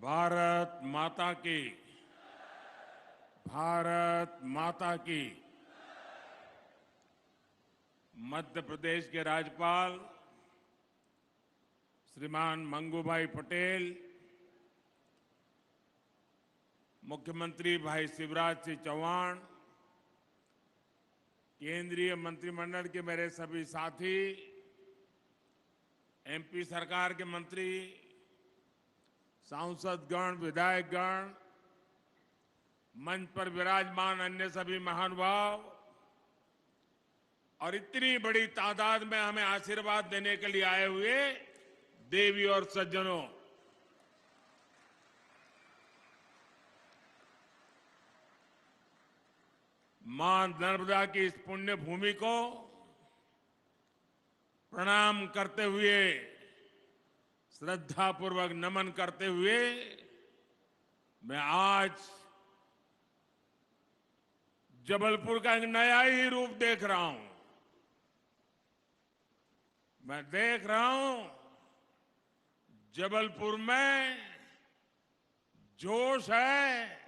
भारत माता की। भारत माता की। मध्य प्रदेश के राज्यपाल श्रीमान मंगूभाई पटेल, मुख्यमंत्री भाई शिवराज सिंह चौहान, केंद्रीय मंत्रिमंडल के मेरे सभी साथी, एमपी सरकार के मंत्री, सांसदगण, विधायकगण, मंच पर विराजमान अन्य सभी महानुभाव और इतनी बड़ी तादाद में हमें आशीर्वाद देने के लिए आए हुए देवी और सज्जनों, मां नर्मदा की इस पुण्य भूमि को प्रणाम करते हुए, श्रद्धापूर्वक नमन करते हुए मैं आज जबलपुर का एक नया ही रूप देख रहा हूं। मैं देख रहा हूं जबलपुर में जोश है,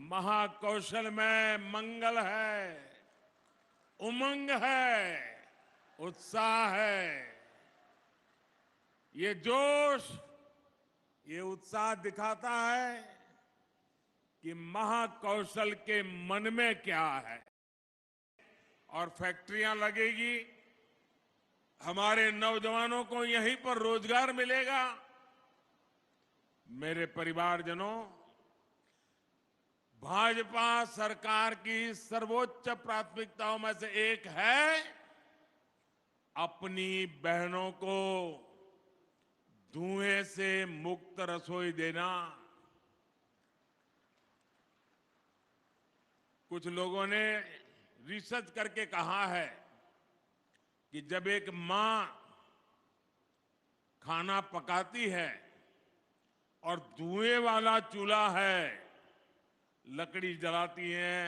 महाकौशल में मंगल है, उमंग है, उत्साह है। ये जोश, ये उत्साह दिखाता है कि महाकौशल के मन में क्या है। और फैक्ट्रियां लगेगी, हमारे नौजवानों को यहीं पर रोजगार मिलेगा। मेरे परिवारजनों, भाजपा सरकार की सर्वोच्च प्राथमिकताओं में से एक है अपनी बहनों को धुएं से मुक्त रसोई देना। कुछ लोगों ने रिसर्च करके कहा है कि जब एक मां खाना पकाती है और धुएं वाला चूल्हा है, लकड़ी जलाती है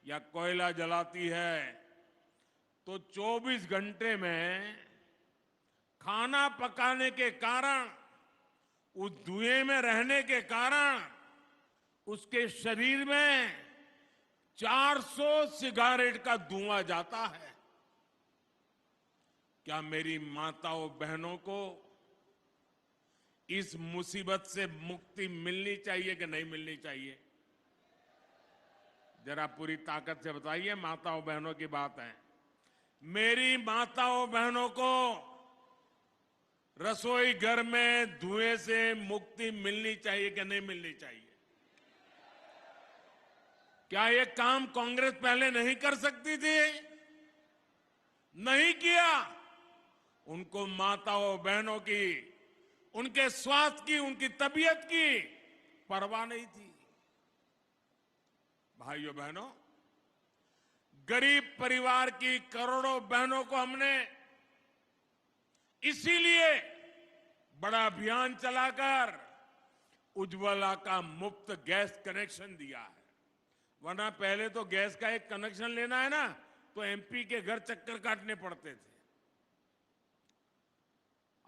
या कोयला जलाती है, तो 24 घंटे में खाना पकाने के कारण, उस धुएं में रहने के कारण उसके शरीर में 400 सिगारेट का धुआं जाता है। क्या मेरी माताओं बहनों को इस मुसीबत से मुक्ति मिलनी चाहिए कि नहीं मिलनी चाहिए? जरा पूरी ताकत से बताइए। माताओं बहनों की बात है। मेरी माताओं बहनों को रसोई घर में धुएं से मुक्ति मिलनी चाहिए कि नहीं मिलनी चाहिए? क्या ये काम कांग्रेस पहले नहीं कर सकती थी? नहीं किया। उनको माताओं बहनों की, उनके स्वास्थ्य की, उनकी तबीयत की परवाह नहीं थी। भाइयों बहनों, गरीब परिवार की करोड़ों बहनों को हमने इसीलिए बड़ा अभियान चलाकर उज्ज्वला का मुफ्त गैस कनेक्शन दिया है। वरना पहले तो गैस का एक कनेक्शन लेना है ना, तो एमपी के घर चक्कर काटने पड़ते थे।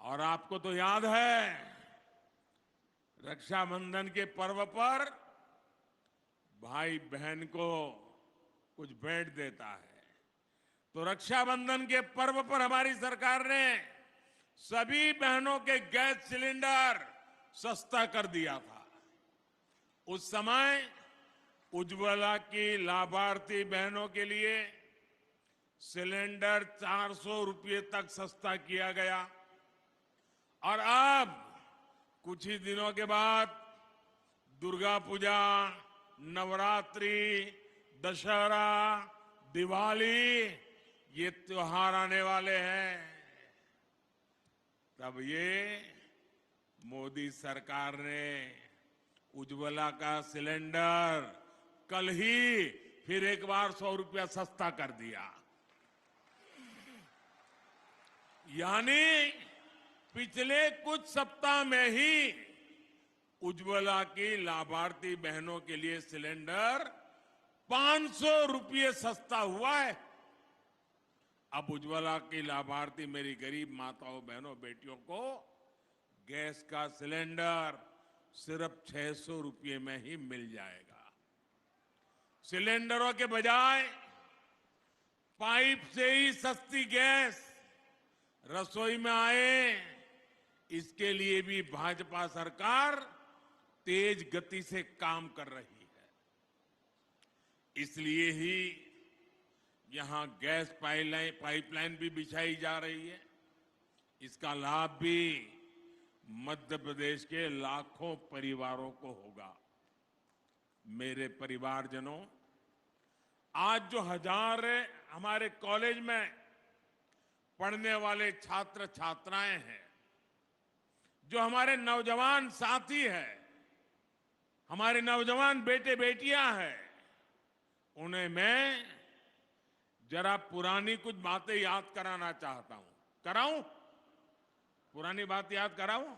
और आपको तो याद है, रक्षाबंधन के पर्व पर भाई बहन को कुछ भेंट देता है, तो रक्षाबंधन के पर्व पर हमारी सरकार ने सभी बहनों के गैस सिलेंडर सस्ता कर दिया था। उस समय उज्ज्वला की लाभार्थी बहनों के लिए सिलेंडर 400 रुपये तक सस्ता किया गया। और अब कुछ ही दिनों के बाद दुर्गा पूजा, नवरात्रि, दशहरा, दिवाली, ये त्योहार आने वाले हैं। तब ये मोदी सरकार ने उज्ज्वला का सिलेंडर कल ही फिर एक बार 100 रुपया सस्ता कर दिया। यानी पिछले कुछ सप्ताह में ही उज्ज्वला की लाभार्थी बहनों के लिए सिलेंडर 500 रुपये सस्ता हुआ है। अब उज्ज्वला की लाभार्थी मेरी गरीब माताओं, बहनों, बेटियों को गैस का सिलेंडर सिर्फ 600 रुपये में ही मिल जाएगा। सिलेंडरों के बजाय पाइप से ही सस्ती गैस रसोई में आए, इसके लिए भी भाजपा सरकार तेज गति से काम कर रही है। इसलिए ही यहां गैस पाइपलाइन भी बिछाई जा रही है। इसका लाभ भी मध्य प्रदेश के लाखों परिवारों को होगा। मेरे परिवारजनों, आज जो हजार हमारे कॉलेज में पढ़ने वाले छात्र छात्राएं हैं, जो हमारे नौजवान साथी हैं, हमारे नौजवान बेटे बेटियां हैं, उन्हें मैं जरा पुरानी कुछ बातें याद कराना चाहता हूं। कराऊं? पुरानी बात याद कराऊं?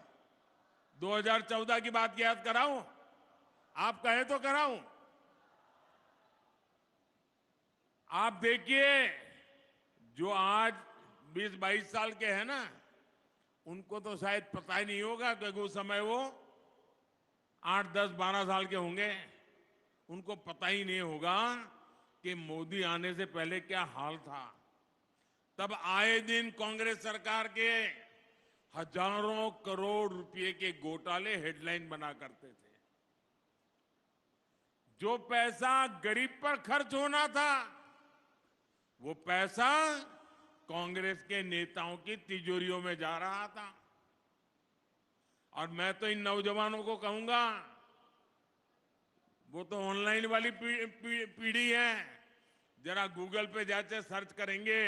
2014 की बात याद कराऊं? आप कहें तो कराऊं। आप देखिए, जो आज 20-22 साल के हैं ना, उनको तो शायद पता ही नहीं होगा, क्योंकि उस समय वो 8, 10, 12 साल के होंगे। उनको पता ही नहीं होगा कि मोदी आने से पहले क्या हाल था। तब आए दिन कांग्रेस सरकार के हजारों करोड़ रुपए के घोटाले हेडलाइन बना करते थे। जो पैसा गरीब पर खर्च होना था, वो पैसा कांग्रेस के नेताओं की तिजोरियों में जा रहा था। और मैं तो इन नौजवानों को कहूंगा, वो तो ऑनलाइन वाली पीढ़ी है, जरा गूगल पे जाके सर्च करेंगे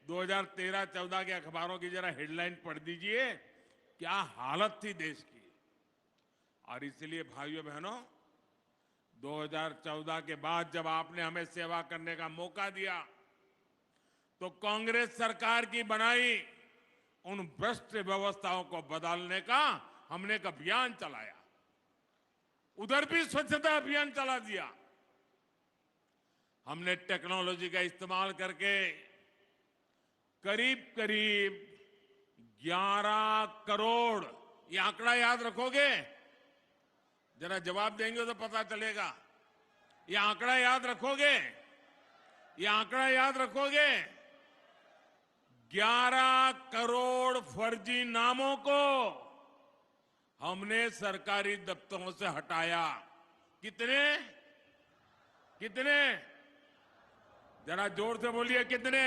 2013-14 के अखबारों की जरा हेडलाइन पढ़ दीजिए, क्या हालत थी देश की। और इसलिए भाइयों बहनों, 2014 के बाद जब आपने हमें सेवा करने का मौका दिया, तो कांग्रेस सरकार की बनाई उन भ्रष्ट व्यवस्थाओं को बदलने का हमने एक अभियान चलाया। उधर भी स्वच्छता अभियान चला दिया। हमने टेक्नोलॉजी का इस्तेमाल करके करीब करीब 11 करोड़, ये आंकड़ा याद रखोगे? जरा जवाब देंगे तो पता चलेगा। ये आंकड़ा याद रखोगे? ये आंकड़ा याद रखोगे? 11 करोड़ फर्जी नामों को हमने सरकारी दफ्तरों से हटाया। कितने? कितने? जरा जोर से बोलिए, कितने?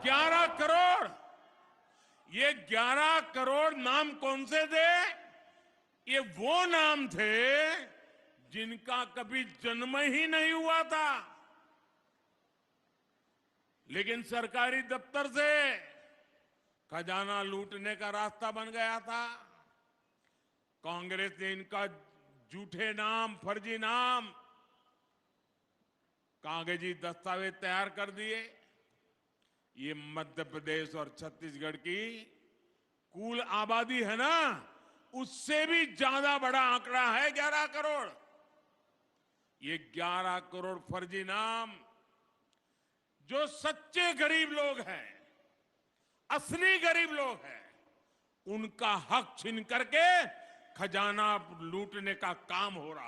11 करोड़। ये 11 करोड़ नाम कौन से थे? ये वो नाम थे जिनका कभी जन्म ही नहीं हुआ था, लेकिन सरकारी दफ्तर से खजाना लूटने का रास्ता बन गया था। कांग्रेस ने इनका झूठे नाम, फर्जी नाम, कागजी दस्तावेज तैयार कर दिए। ये मध्य प्रदेश और छत्तीसगढ़ की कुल आबादी है ना, उससे भी ज्यादा बड़ा आंकड़ा है 11 करोड़। ये 11 करोड़ फर्जी नाम, जो सच्चे गरीब लोग हैं, असली गरीब लोग हैं, उनका हक छीन करके खजाना लूटने का काम हो रहा है।